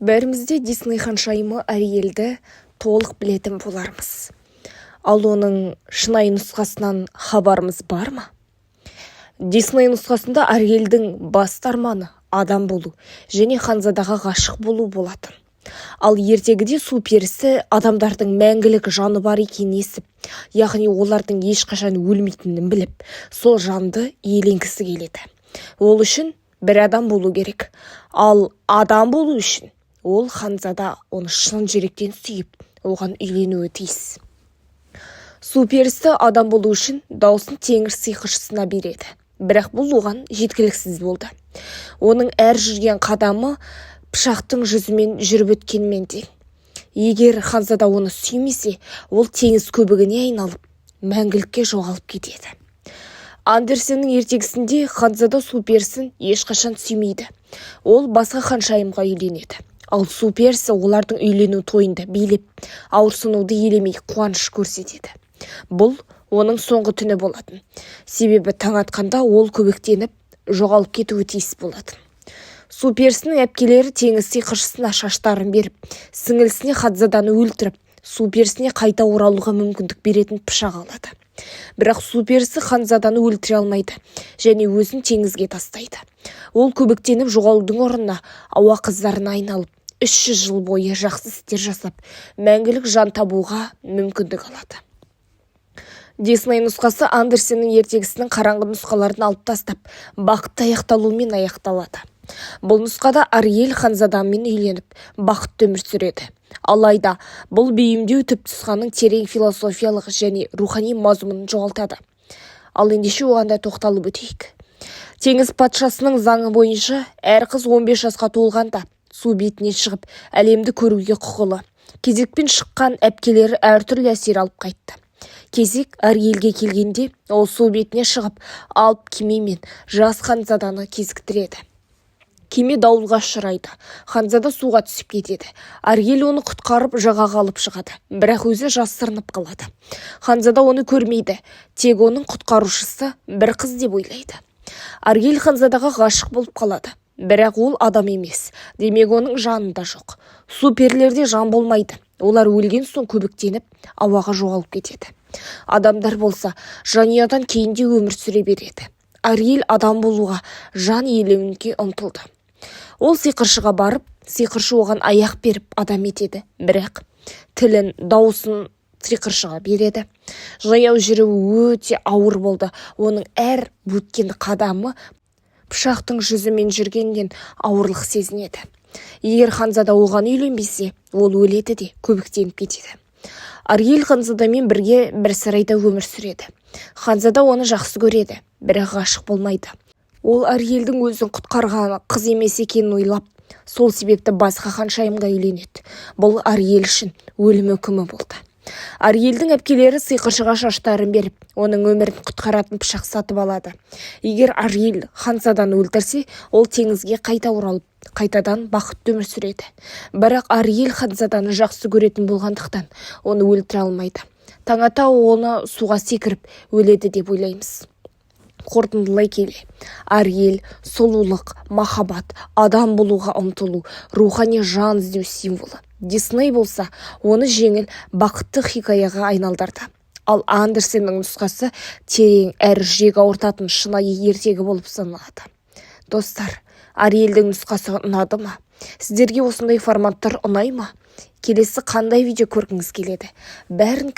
Бәрімізде Дисней ханшайымы Ариэльді толық білетін болармыз. Ал оның шынайы нұсқасынан хабарымыз бар ма? Дисней нұсқасында Ариэльдің басты арманы адам болу және ханзадаға ғашық болу болатын. Ал ертегіде су перісі адамдардың мәңгілік жаны бар екенін естіп, яғни олардың ешқашан өлмейтінін біліп, сол жанды иеленгісі келеді. Ол үшін бір адам болу керек. Ал адам болу үшін ол ханзада оны шын жүректен сүйіп, оған үйленуі тиіс. Су перісі адам болу үшін даусын теңіз сиқыршысына береді. Бірақ бұл оған жеткіліксіз болды. Оның әр жүрген қадамы пышақтың жүзімен жүріп өткенмен тең. Егер ханзада оны сүймесе, ол теңіз көбігіне айналып, мәңгілікке жоғалып кетеді. Андерсеннің ертегісінде ханзада су перісін ешқашан сүймейді. Ол басқа ханшайымға үйленеді. Ал су перісі олардың үйлену тойында билеп, ауырсынуды елемей қуаныш көрсетеді. Бұл оның соңғы түні болатын. Себебі таң атқанда ол көбіктеніп, жоғалып кетуі тиіс болатын. Су перісінің әпкелері теңіз сиқыршысына шаштарын беріп, сіңілісіне ханзаданы өлтіріп, су перісіне қайта оралуға мүмкіндік беретін пышақ алады. Бірақ су перісі ханзаданы өлтіре алмайды және өзін теңізге тастайды. Ол көбіктеніп жоғалудың орнына ауа қыздарына айналып, 300 жыл бойы жақсы істер жасап, мәңгілік жан табуға мүмкіндік алады. Дисней нұсқасы Андерсеннің ертегісінің қараңғы нұсқаларын алып тастап, бақытты аяқталуымен аяқталады. Бұл нұсқада Ариэль ханзадамен үйленіп, бақытты өмір сүреді. Алайда бұл бейімдеу түпнұсқаның терең философиялық және рухани мазмұнын жоғалтады. Ал ендеше оғанда тоқталып өтейік. Теңіз патшасының заңы бойынша әр қыз 15 жасқа толғанда су бетіне шығып, әлемді көруге құқылы. Кезекпен шыққан әпкелері әртүрлі әсер алып қайтты. Кезек Ариэльге келгенде, ол су бетіне шығып, алып кемемен жас ханзаданы кезіктіреді. Кеме дауылға ұшырайды. Ханзада суға түсіп кетеді. Ариэль оны құтқарып жағаға алып шығады. Бірақ өзі жасырынып қалады. Ханзада оны көрмейді. Тек оның құтқарушысы бір қыз деп ойлайды. Ариэль ханзадаға ғашық болып қалады. Бірақ ол адам емес. Демек оның жанында жоқ. Су перілерде жан болмайды. Олар өлген соң көбіктеніп, ауаға жоғалып кетеді. Адамдар болса, жанұядан кейінде өмір сүре береді. Ариэль адам болуға, жан иеленуге ұмтылды. Ол сиқыршыға барып, сиқыршы оған аяқ беріп адам етеді. Бірақ тілін, дауысын сиқыршыға береді. Жаяу жүруі өте ауыр болды. Оның әр өткен қадамы пышақтың жүзімен жүргеннен ауырлық сезінеді. Егер ханзада оған үйленбесе, ол өледі де көбіктеніп кетеді. Ариэль ханзадамен бірге бір сарайда өмір сүреді. Ханзада оны жақсы көреді, бірақ ғашық болмайды. Ол Ариэльдің өзін құтқарған қыз емес екенін ойлап, сол себепті басқа ханшайымға үйленеді. Бұл Ариэль үшін өлім үкімі болды. Ариэльдің әпкелері сиқыршыға шаштарын беріп, оның өмірін құтқаратын пышақ сатып алады. Егер Ариэль ханзаданы өлтірсе, ол теңізге қайта оралып, қайтадан бақытты өмір сүреді. Бірақ Ариэль ханзаданы жақсы көретін болғандықтан, оны өлтіре алмайды. Таң ата оны суға секіріп өледі деп ойлаймыз. Қорытындылай келе, Ариэль сұлулық, махаббат, адам болуға ұмтылу, рухани жан іздеу символы. Дисней болса, оны жеңіл, бақытты хикаяға айналдырды. Ал Андерсеннің нұсқасы терең әрі жүрек ауыртатын шынайы ертегі болып саналады. Достар, Ариэльдің нұсқасы ұнады ма? Сіздерге осындай форматтар ұнай ма? Келесі қандай видео көргіңіз келеді? Бәрін